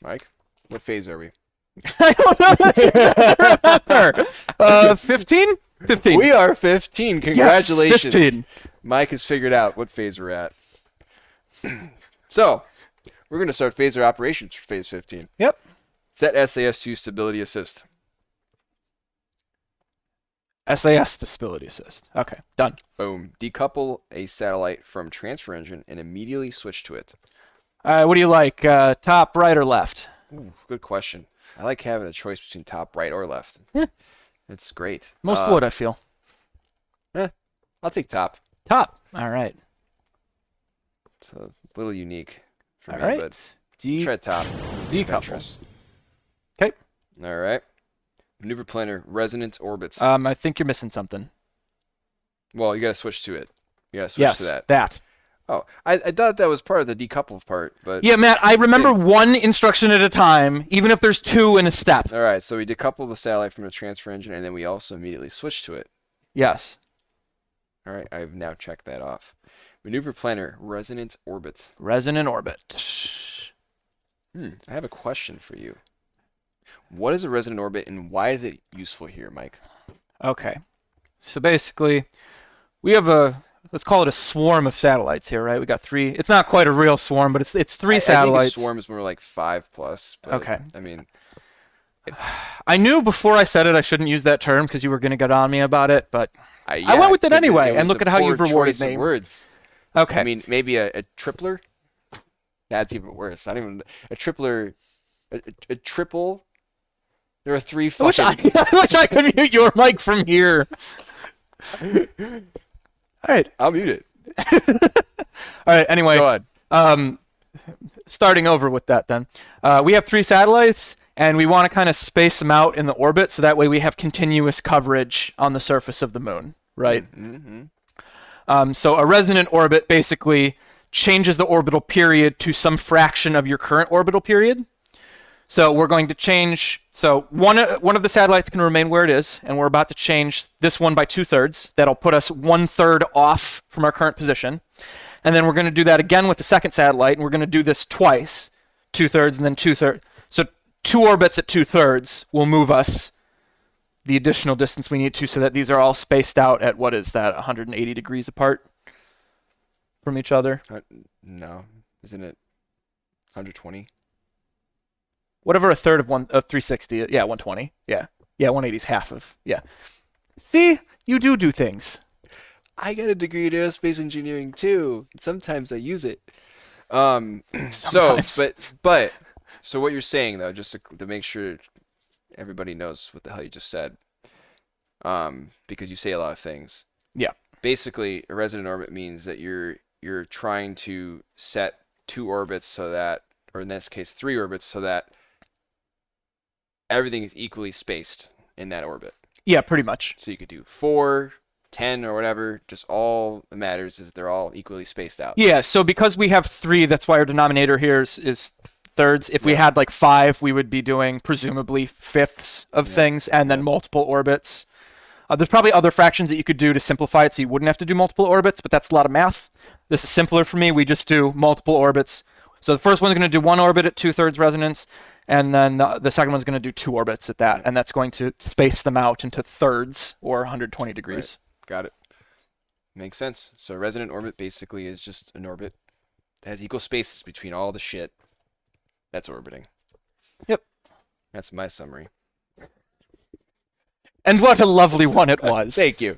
Mike, what phase are we? I don't know. That's remember. 15? 15. We are 15. Congratulations. Yes, 15. Mike has figured out what phase we're at. So, we're going to start phaser operations for phase 15. Yep. Set SAS to stability assist. SAS to stability assist. Okay, done. Boom. Decouple a satellite from transfer engine and immediately switch to it. What do you like? Top, right, or left? Ooh, good question. I like having a choice between top, right, or left. It's great. Most would, I feel. I'll take top. Top. All right. It's a little unique for All me, right. but try top. Decouple. Adventurous. Okay. All right. Maneuver planner, resonance orbits. I think you're missing something. Well, you got to switch to it. You got to switch to that. That. Oh, I thought that was part of the decouple part, but Yeah, Matt, I remember one instruction at a time, even if there's two in a step. all right. So we decouple the satellite from the transfer engine, and then we also immediately switch to it. Yes. All right, I've now checked that off. Maneuver planner, resonance orbits. Resonant orbit. I have a question for you. What is a resonant orbit, and why is it useful here, Mike? Okay. So basically, we have let's call it a swarm of satellites here, right? We got 3. It's not quite a real swarm, but it's 3 satellites. I think a swarm is more like 5+. But, okay. I mean, I knew before I said it I shouldn't use that term because you were going to get on me about it, but yeah, I went with it anyway, and look a at how poor you've rewarded choice of me. Words. Okay. I mean, maybe a tripler? That's even worse. Not even a tripler. A triple? There are 3 fucking... I wish I could mute your mic from here. All right. I'll mute it. All right, anyway. Go on. Starting over with that then. We have 3 satellites, and we want to kind of space them out in the orbit so that way we have continuous coverage on the surface of the moon, right? Mm-hmm. So a resonant orbit basically changes the orbital period to some fraction of your current orbital period. So we're going to change, so one of the satellites can remain where it is, and we're about to change this one by 2/3. That'll put us 1/3 off from our current position. And then we're going to do that again with the second satellite, and we're going to do this twice, 2/3 and then 2/3. So 2 orbits at 2/3 will move us the additional distance we need to so that these are all spaced out at, what is that, 180 degrees apart from each other? No. Isn't it 120? Whatever a third of 360 is. Yeah, 120. Yeah. Yeah, 180 is half of. Yeah. See? You do things. I got a degree in aerospace engineering too. Sometimes I use it. So what you're saying though, just to make sure everybody knows what the hell you just said, because you say a lot of things. Yeah. Basically, a resonant orbit means that you're trying to set 2 orbits so that, or in this case 3 orbits, so that everything is equally spaced in that orbit. Yeah, pretty much. So you could do 4, 10, or whatever. Just all that matters is they're all equally spaced out. Yeah, so because we have 3, that's why our denominator here is thirds. If we had like 5, we would be doing presumably fifths of things and then multiple orbits. There's probably other fractions that you could do to simplify it so you wouldn't have to do multiple orbits, but that's a lot of math. This is simpler for me. We just do multiple orbits. So the first one's going to do 1 orbit at 2/3 resonance, and then the second one's going to do 2 orbits at that, and that's going to space them out into thirds or 120 degrees. Right. Got it. Makes sense. So a resonant orbit basically is just an orbit that has equal spaces between all the shit that's orbiting. Yep. That's my summary. And what a lovely one it was. Thank you.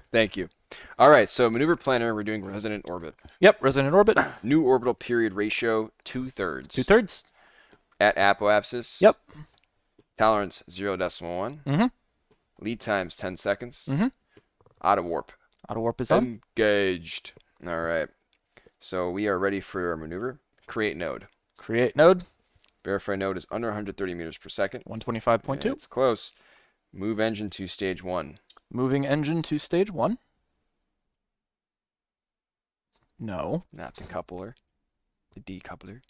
All right, so maneuver planner, we're doing resonant orbit. Yep, resonant orbit. New orbital period ratio, 2/3. 2/3. At apoapsis. Yep. Tolerance, 0.1. Mm-hmm. Lead times, 10 seconds. Mm-hmm. Auto warp. Auto warp is on. Engaged. All right. So we are ready for our maneuver. Create node. Create node. Verify node is under 130 meters per second. 125.2. It's close. Move engine to stage 1. Moving engine to stage 1. No. Not the coupler. The decoupler.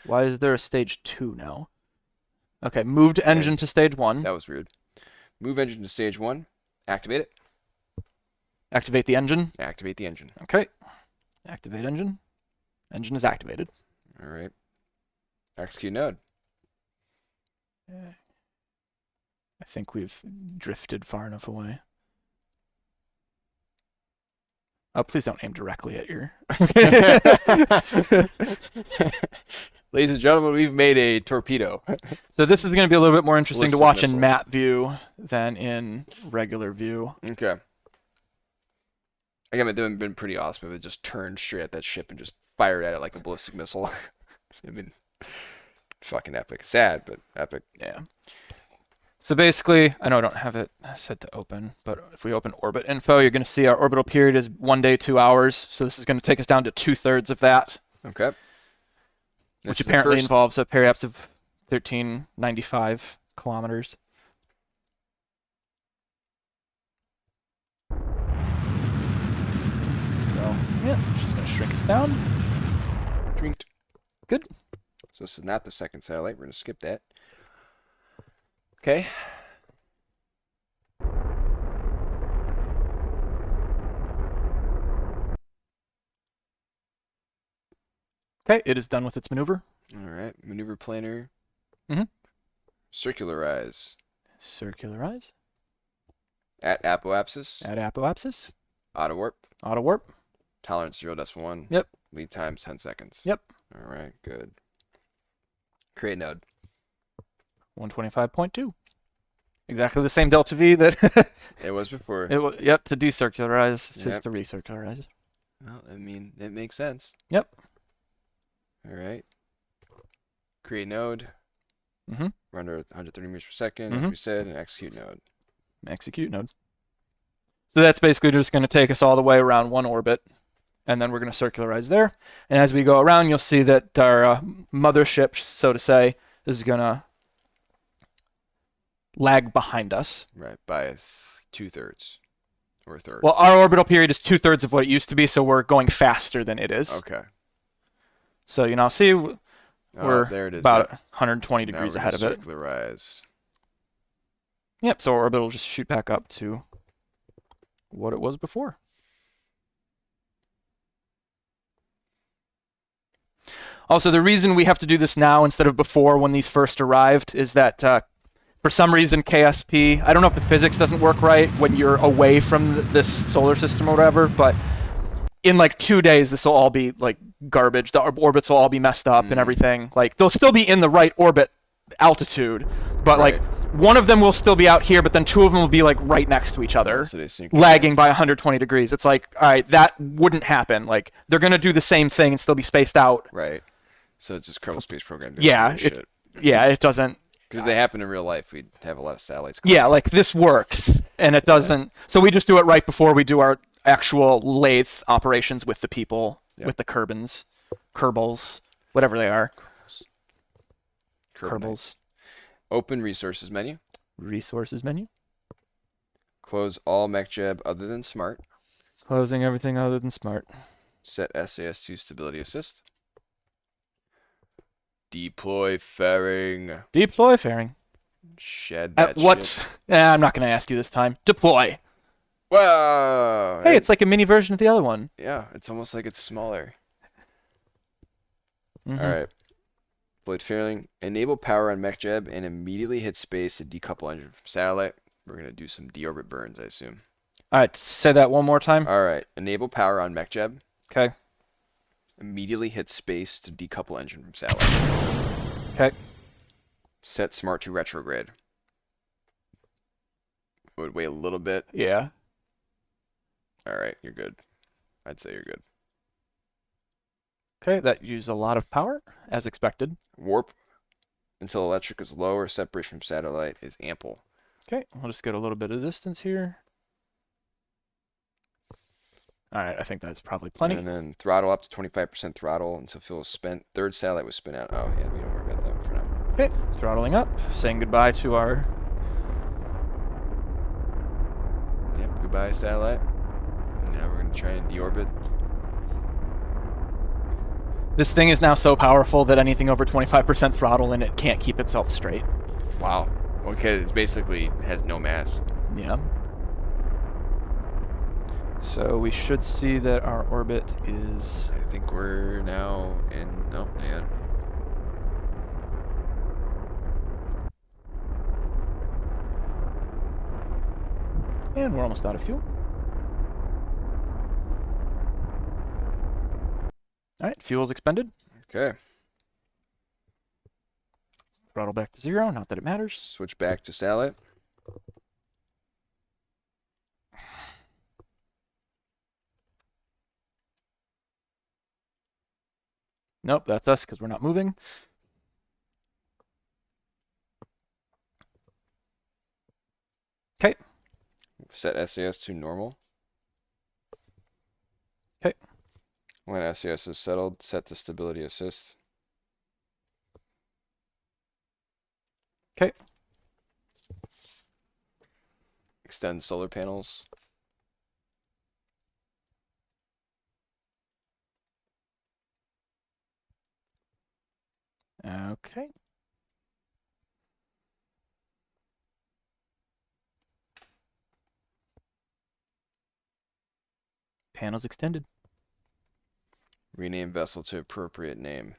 Why is there a stage 2 now? Okay, moved engine to stage 1. That was weird. Move engine to stage 1. Activate it. Activate the engine. Activate the engine. Okay. Activate engine. Engine is activated. All right. Execute node. I think we've drifted far enough away. Oh, please don't aim directly at your... Ladies and gentlemen, we've made a torpedo. So this is going to be a little bit more interesting to Ballistic watch missile. in map view than in regular view. Okay. Again, it would have been pretty awesome if it just turned straight at that ship and just fired at it like a ballistic missile. I mean, fucking epic. Sad, but epic. Yeah. So basically, I know I don't have it set to open, but if we open orbit info, you're going to see our orbital period is 1 day, 2 hours. So this is going to take us down to 2/3 of that, Okay. which This is the apparently first- involves a periapse of 1395 kilometers. So, yeah, just going to shrink us down. Drinked. Good. So this is not the second satellite. We're going to skip that. Okay. Okay, it is done with its maneuver. All right. Maneuver planner. Mhm. Circularize. Circularize. At apoapsis. Add apoapsis. Auto warp. Auto warp. Tolerance 0.1. Yep. Lead time 10 seconds. Yep. All right. Good. Create node. 125.2. Exactly the same delta V that It was before. yep, to decircularize. It's Yep. to recircularize. Well, I mean, it makes sense. Yep. All right. Create node. Mhm. Run at 130 meters per second, as Mhm. we said, and execute node. Execute node. So that's basically just going to take us all the way around one orbit, and then we're going to circularize there. And as we go around, you'll see that our mothership, so to say, is going to lag behind us. Right, by 2/3 or a third. Well, our orbital period is 2/3 of what it used to be, so we're going faster than it is. Okay. So, see, Oh, we're there it is. about Yep. 120 Now degrees we're ahead of gonna it. Circularize. Yep, so our orbit will just shoot back up to what it was before. Also, the reason we have to do this now instead of before when these first arrived is that for some reason KSP, I don't know if the physics doesn't work right when you're away from this solar system or whatever, but in like 2 days this will all be like garbage. The orbits will all be messed up and everything. Like they'll still be in the right orbit altitude, but Right. like one of them will still be out here, but then two of them will be like right next to each other, So they synchronize. lagging by 120 degrees. It's like, all right, that wouldn't happen. Like they're gonna do the same thing and still be spaced out. Right. So it's just Kerbal Space Program. doing Yeah, some of this shit. Yeah, it doesn't. Because if they happen in real life, we'd have a lot of satellites. Yeah, like this works, and it doesn't. So we just do it right before we do our actual lathe operations with the people, Yep. with the Kerbals, whatever they are. Kerbals. Open resources menu. Resources menu. Close all MechJeb other than Smart. Closing everything other than smart. Set SAS to Stability Assist. Deploy fairing. Deploy fairing. Shed that At what? ship. I'm not going to ask you this time. Deploy. Whoa! Hey, it's like a mini version of the other one. Yeah, it's almost like it's smaller. Mhm. All right. Deployed fairing. Enable power on MechJeb and immediately hit space to decouple engine from satellite. We're going to do some deorbit burns, I assume. All right, say that one more time. All right. Enable power on MechJeb. Okay. Immediately hit space to decouple engine from satellite. Okay. Set Smart to retrograde. Would wait a little bit. Yeah. All right, you're good. I'd say you're good. Okay, that used a lot of power, as expected. Warp until electric is low or separation from satellite is ample. Okay, we'll just get a little bit of distance here. All right, I think that's probably plenty. And then throttle up to 25% throttle until fuel is spent. Third satellite was spin out. Oh, yeah, we don't worry about that one for now. Okay, throttling up, saying goodbye to our... Yep, goodbye, satellite. Now we're going to try and deorbit. This thing is now so powerful that anything over 25% throttle in it can't keep itself straight. Wow. Okay, it basically has no mass. Yeah. So we should see that our orbit is... I think we're now in... Nope, not yet. And we're almost out of fuel. All right, fuel's expended. Okay. Throttle back to 0, not that it matters. Switch back to satellite. Nope, that's us because we're not moving. Okay. Set SAS to normal. Okay. When SAS is settled, set to stability assist. Okay. Extend solar panels. Okay. Panels extended. Rename vessel to appropriate name.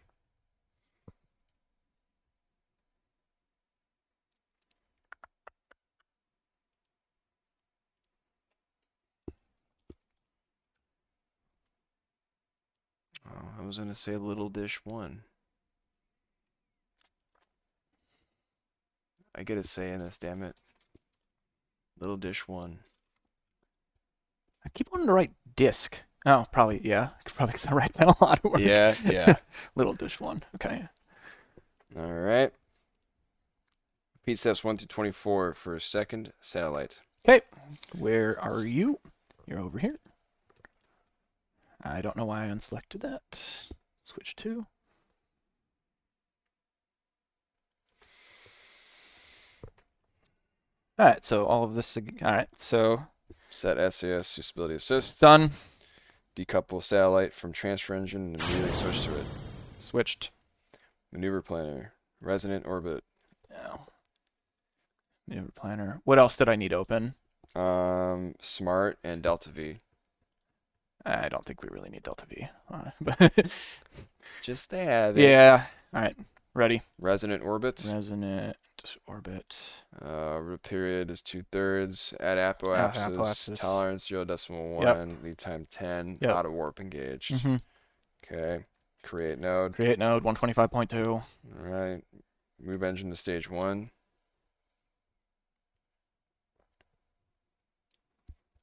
Oh, I was gonna say Little Dish 1. I get a say in this, damn it. Little Dish 1. I keep wanting to write disc. Oh, probably, yeah. Probably because I write that a lot of work. Yeah, yeah. Little dish 1. Okay. All right. Repeat steps 1 through 24 for second satellite. Okay. Where are you? You're over here. I don't know why I unselected that. Switch to. All right, so all of this. All right, so Set SAS to stability assist. done. Decouple satellite from transfer engine and immediately switch to it. Switched. Maneuver planner. Resonant orbit. No. Maneuver planner. What else did I need open? Smart and Delta V. I don't think we really need Delta V. But Just to have it. yeah. All right. Ready. Resonant orbit. Resonant orbit. Root period is 2/3. Add apoapsis. Apoapsis. Tolerance 0.1. Lead time 10. Yep. Auto warp engaged. Mm-hmm. Okay. Create node. Create node 125.2. All right. Move engine to stage 1.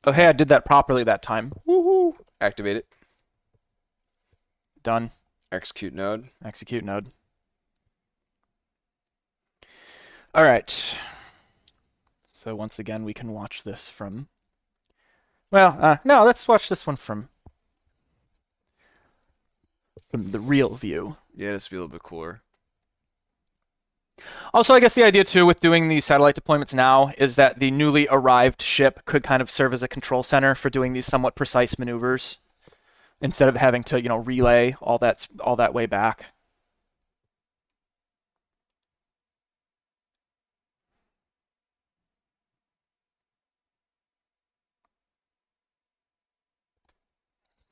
Oh, hey, I did that properly that time. Woohoo! Activate it. Done. Execute node. Execute node. All right. So once again, we can watch this from. Well, no, let's watch this one from the real view. Yeah, this will be a little bit cooler. Also, I guess the idea too with doing these satellite deployments now is that the newly arrived ship could kind of serve as a control center for doing these somewhat precise maneuvers instead of having to, relay all that way back.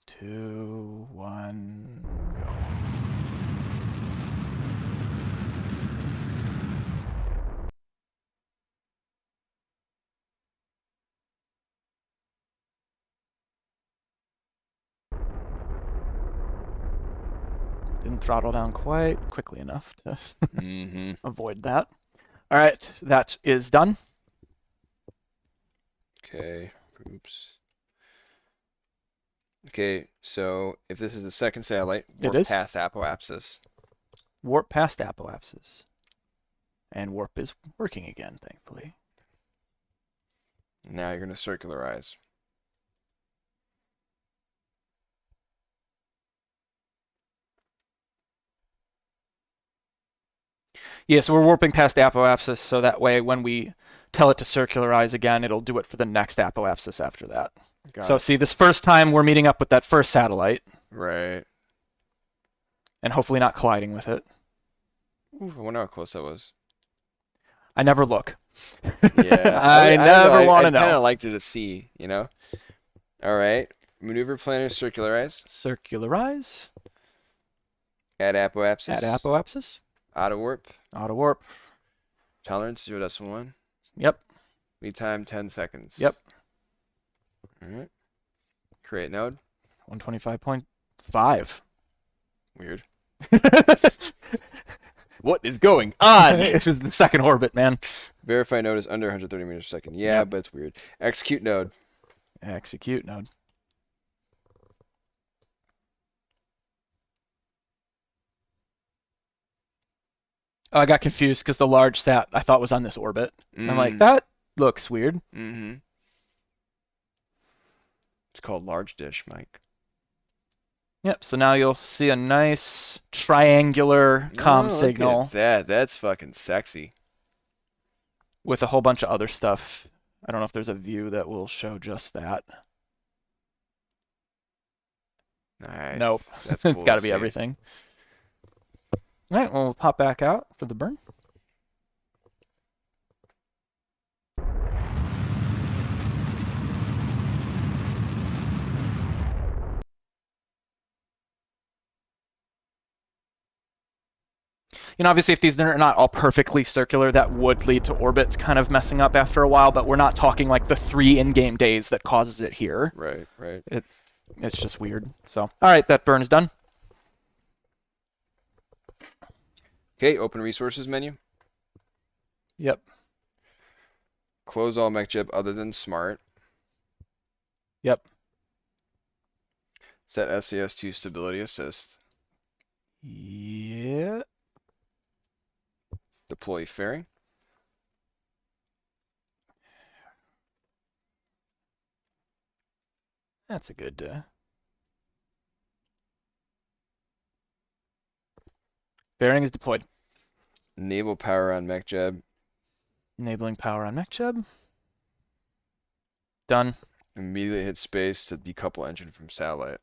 Two, one, go. Didn't throttle down quite quickly enough to avoid that. All right, that is done. Okay. Oops. Okay, so if this is the second satellite, warp past apoapsis. Warp past apoapsis. And warp is working again, thankfully. Now you're going to circularize. Yeah, so we're warping past apoapsis, so that way when we tell it to circularize again, it'll do it for the next apoapsis after that. So see, this first time we're meeting up with that first satellite. Right. And hopefully not colliding with it. Ooh, I wonder how close that was. I never look. Yeah. I never want to know. I kind of like to see, All right. Maneuver planner, circularize. Circularize. Add apoapsis. Add apoapsis. Auto warp. Auto warp. Tolerance 0.1. Yep. Lead time 10 seconds. Yep. All right. Create node. 125.5. Weird. What is going on? This is the second orbit, man. Verify node is under 130 meters per second. Yeah, Yep. but it's weird. Execute node. Execute node. Oh, I got confused because the large sat I thought was on this orbit. I'm like, that looks weird. Mm-hmm. It's called large dish, Mike. Yep, so now you'll see a nice triangular comm signal Look at that. That's fucking sexy. with a whole bunch of other stuff. I don't know if there's a view that will show just that. Nice. Nope. That's cool. It's got to be everything. All right, well, we'll pop back out for the burn. You know, obviously, if these are not all perfectly circular, that would lead to orbits kind of messing up after a while, but we're not talking like the 3 in-game days that causes it here. Right, right. It's just weird. So, all right, that burn is done. Okay, open resources menu. Yep. Close all mechjeb other than smart. Yep. Set SAS to stability assist. Yeah. Deploy fairing. That's a good... Bearing is deployed. Enable power on mechjeb. Enabling power on mechjeb. Done. Immediately hit space to decouple engine from satellite.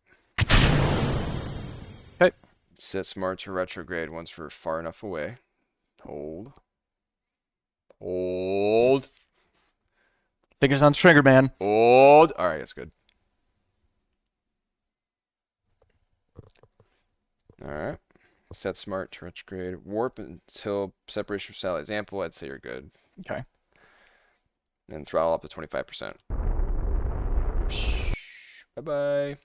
Okay. Set smart to retrograde once we're far enough away. Hold. Hold. Fingers on the trigger, man. Hold. All right, that's good. All right. Set smart to retrograde. Warp until separation from satellite is ample. I'd say you're good. Okay. And throttle up to 25%. Bye-bye.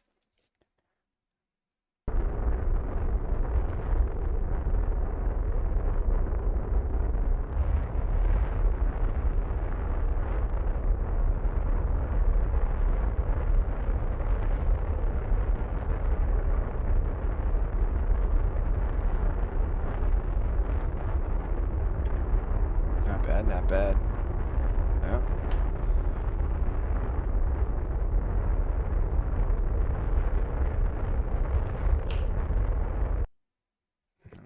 Not bad, not bad. Yeah.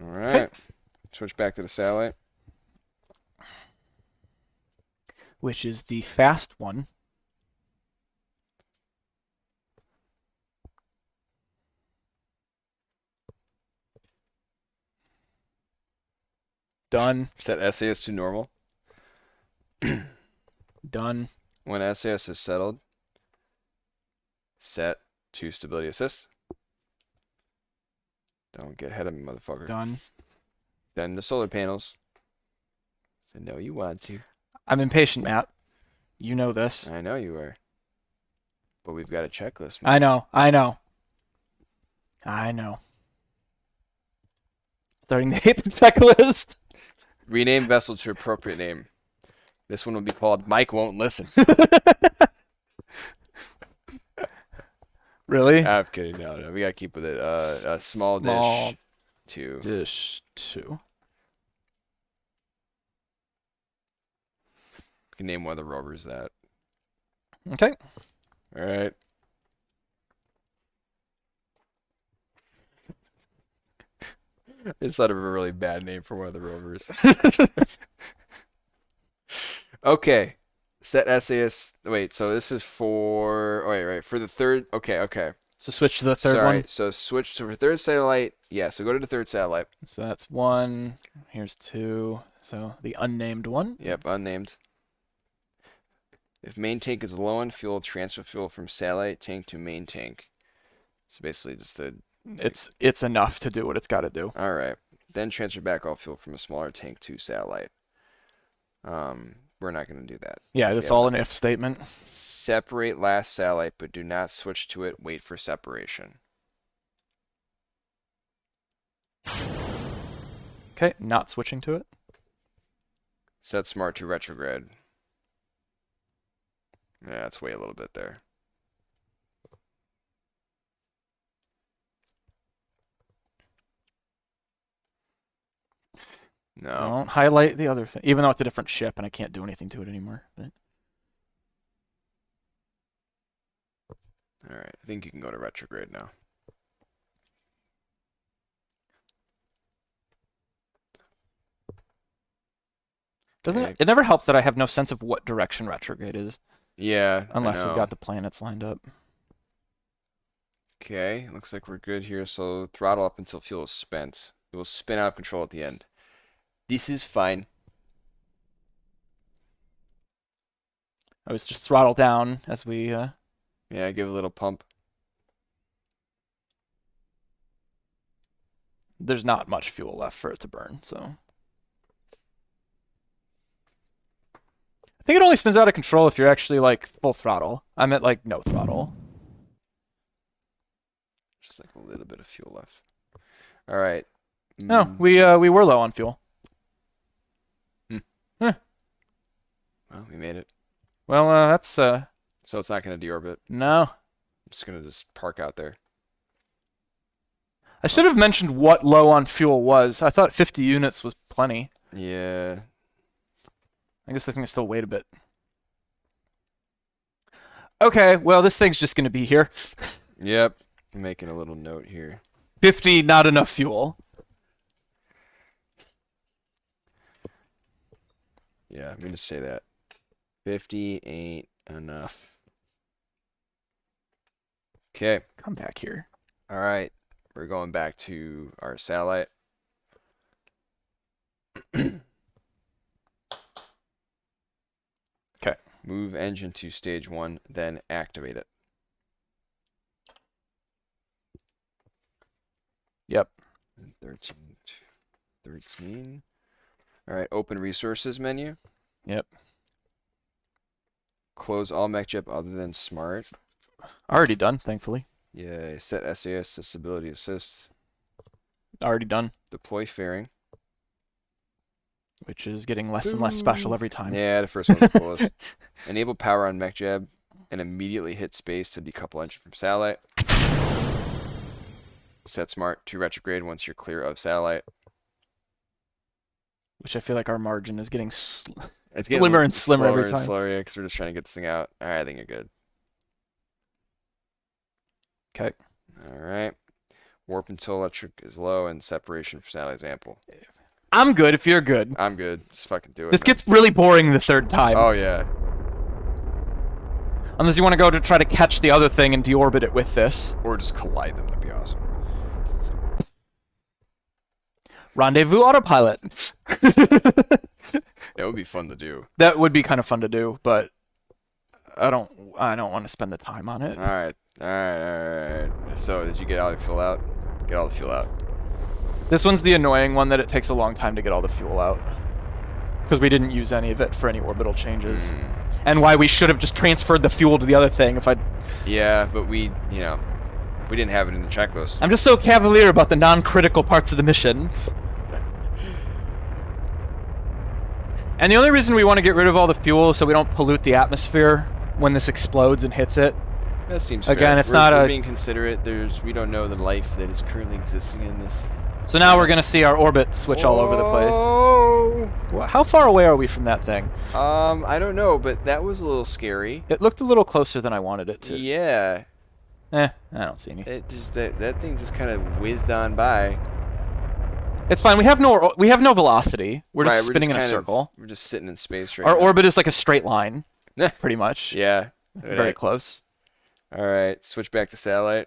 All right. Switch back to the satellite. Which is the fast one. Done. Set SAS to normal. Done. When SAS is settled, set to stability assist. Don't get ahead of me, motherfucker. Done. Then the solar panels. So no, you want to. I'm impatient, Matt. You know this. I know you are. But we've got a checklist, I know. I know. I know. Starting to hit the checklist. Rename vessel to appropriate name. This one will be called Mike Won't Listen. Really? I'm kidding. No. We gotta keep with it. A small dish 2. Dish 2. You can name one of the rovers that. Okay. All right. I just thought of a really bad name for one of the rovers. Okay. Set SAS. Wait, so this is for. Oh, wait, right. For the third. Okay. So switch to the third Sorry. one. So switch to the third satellite. Yeah, so go to the third satellite. So that's 1. Here's 2. So the unnamed one. Yep, unnamed. If main tank is low on fuel, transfer fuel from satellite tank to main tank. So basically just the. It's enough to do what it's got to do. All right. Then transfer back all fuel from a smaller tank to satellite. we're not going to do that. Yeah, that's all an if statement. Separate last satellite, but do not switch to it. Wait for separation. Okay, not switching to it. Set smart to retrograde. Yeah, let's wait a little bit there. No. Don't highlight the other thing, even though it's a different ship and I can't do anything to it anymore. But All right, I think you can go to retrograde now. doesn't Okay. it never helps that I have no sense of what direction retrograde is, Yeah, unless we've got the planets lined up. Okay, looks like we're good here. So throttle up until fuel is spent. It will spin out of control at the end. This is fine. I was just throttle down as we. Yeah, give it a little pump. There's not much fuel left for it to burn, so. I think it only spins out of control if you're actually like full throttle. I'm at like no throttle. Just like a little bit of fuel left. All right. No, we were low on fuel. Well, we made it. Well, that's So it's not going to deorbit. no. I'm just going to just park out there. I should have mentioned what low on fuel was. I thought 50 units was plenty. Yeah. I guess I think I still wait a bit. Okay, well, this thing's just going to be here. Yep. I'm making a little note here. 50, not enough fuel. Yeah, I'm going to say that. 50 ain't enough. Okay. Come back here. All right. We're going back to our satellite. Okay. Move engine to stage 1, then activate it. Yep. 13. All right, open resources menu. Yep. Close all mech other than smart. Already done, thankfully. Yeah, set SAS to stability assist. Already done. Deploy fairing. Which is getting less and less special every time. Yeah, the first one was the coolest. Enable power on mech and immediately hit space to decouple engine from satellite. Set smart to retrograde once you're clear of satellite. Which I feel like our margin is getting It's slimmer and slimmer every and time. slower, yeah, because we're just trying to get this thing out. All right, I think you're good. Okay. All right. Warp until electric is low and separation for satellite is ample. I'm good if you're good. I'm good. Just fucking do it. This man. gets really boring the third time. Oh, yeah. Unless you want to go to try to catch the other thing and deorbit it with this. Or just collide them. That'd be awesome. Rendezvous autopilot. It would be fun to do. That would be kind of fun to do, but I don't want to spend the time on it. All right. So, did you get all the fuel out? Get all the fuel out. This one's the annoying one that it takes a long time to get all the fuel out. Because we didn't use any of it for any orbital changes. And why we should have just transferred the fuel to the other thing if I... Yeah, but we didn't have it in the checklist. I'm just so cavalier about the non-critical parts of the mission. And the only reason we want to get rid of all the fuel is so we don't pollute the atmosphere when this explodes and hits it. That seems Again, fair. it's not we're a... being considerate. We don't know the life that is currently existing in this. So now we're going to see our orbit switch all over the place. Oh! How far away are we from that thing? I don't know, but that was a little scary. It looked a little closer than I wanted it to. Yeah. I don't see any. It just that thing just kind of whizzed on by. It's fine. We have no velocity. We're just Right, spinning in a circle. We're just sitting in space right Our now. orbit is like a straight line, pretty much. Yeah. Very close. All right, switch back to satellite.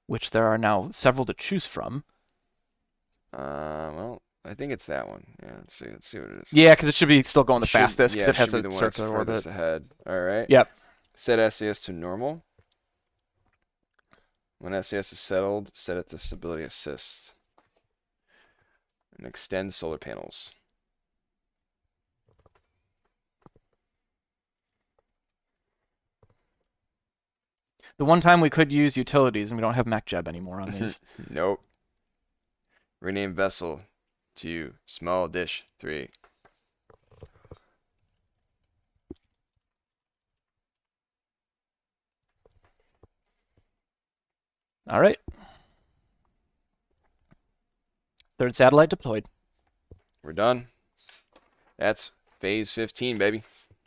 Which there are now several to choose from. Well, I think it's that one. Yeah, let's see what it is. Yeah, because it should be still going the Should- fastest because yeah, it has should be a the one that's circular furthest orbit. ahead. All right. Yep. Set SAS to normal. When SAS is settled, set it to stability assist. And extend solar panels. The one time we could use utilities, and we don't have MacJeb anymore on these. Nope. Rename vessel to small dish 3. All right. Third satellite deployed. We're done. That's phase 15, baby.